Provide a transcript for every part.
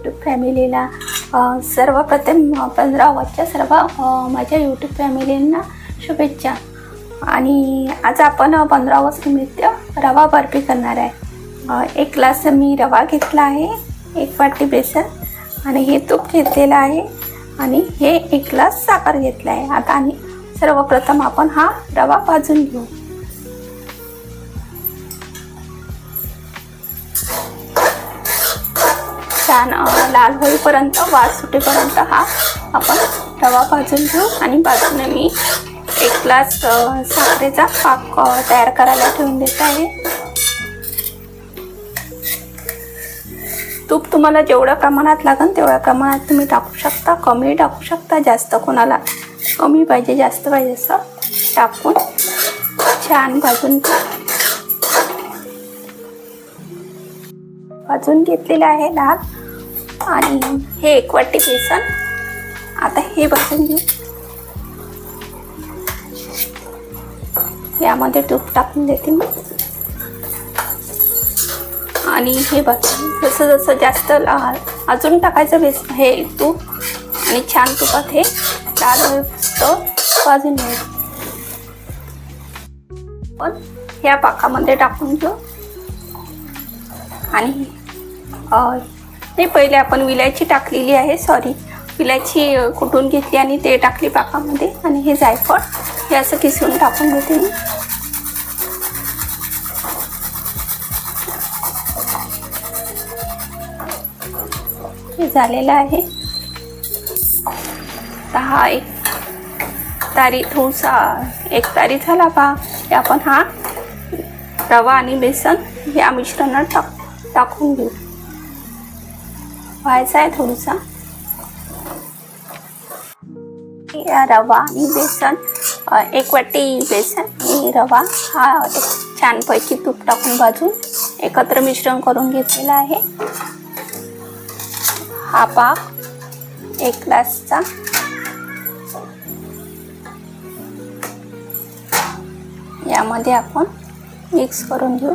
YouTube फॅमिलीला सर्वप्रथम 15 ऑगस्टच्या सर्व माझ्या यूट्यूब फॅमिलींना शुभेच्छा। आणि आज आपण 15 ऑगस्ट निमित्त रवा बर्फी करणार आहे। एक ग्लास मी रवा घेतला आहे, 1 वाटी बेसन आणि हे तूप घेतलेलं आहे आणि हे 1 ग्लास साखर घेतला आहे। आता आणि सर्वप्रथम आपण हा रवा भाजून घेऊ। छान लाल होईपर्यंत, वास सुटेपर्यंत हा आपण रवा भाजून घेऊ। आणि बाजूने मी 1 ग्लास साखरेचा पाक तयार करायला ठेवून देत आहे। तूप तुम्हाला जेवढ्या प्रमाणात लागेल तेवढ्या प्रमाणात तुम्ही टाकू शकता, कमी टाकू शकता, जास्त कोणाला कमी पाहिजे जास्त पाहिजे असं टाकून छान भाजून घेतलेलं आहे लाल। आणि हे 1 वाटी बेसन आता हे भाजून घेऊ। यामध्ये तूप टाकून देते मी आणि हे भाजून जसं जसं जास्त अजून टाकायचं बेसन हे तूप आणि छान तुपात हे लाल होईपर्यंत भाजून घ्यायचं। पण ह्या पाकामध्ये टाकून घेऊ आणि ते पहिले आपण विलायची टाकलेली आहे, विलायची कुटून घेतली आणि ते टाकली पाकामध्ये। आणि हे जायफळ हे असं किसून टाकून देते मी। हे झालेलं आहे। हा एक तारी झाला पहा। आपण हा रवा आणि बेसन या मिश्रणात टाकून घेऊ। व्हायचा आहे थोडासा रवा आणि बेसन, 1 वाटी बेसन आणि रवा हा छानपैकी तूप टाकून भाजून एकत्र मिश्रण करून घेतलेला आहे। हा पाक 1 ग्लासचा यामध्ये आपण मिक्स करून घेऊ।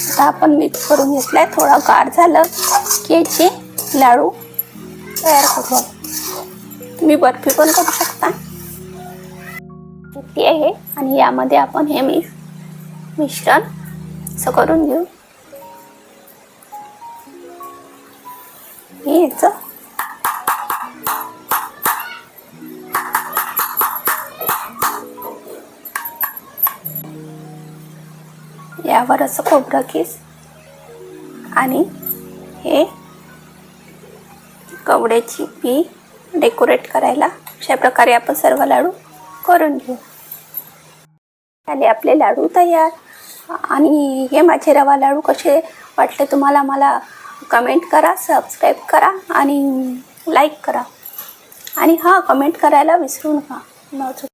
आता आपण मिक्स करून घेतलाय, थोडा गार झालं की याचे लाडू तयार करू। तुम्ही बर्फी पण करू शकता ती आहे। आणि यामध्ये आपण हे मिश्रण असं करून घेऊ। याचं यावर असं खोबरं किस आणि हे कवड्याची पी डेकोरेट करायला अशा प्रकारे आपण सर्व लाडू करून घेऊ। झाले आपले लाडू तयार। आणि हे माझे रवा लाडू कसे वाटले तुम्हाला मला कमेंट करा, सबस्क्राईब करा आणि लाईक करा। आणि कमेंट करायला विसरू नका।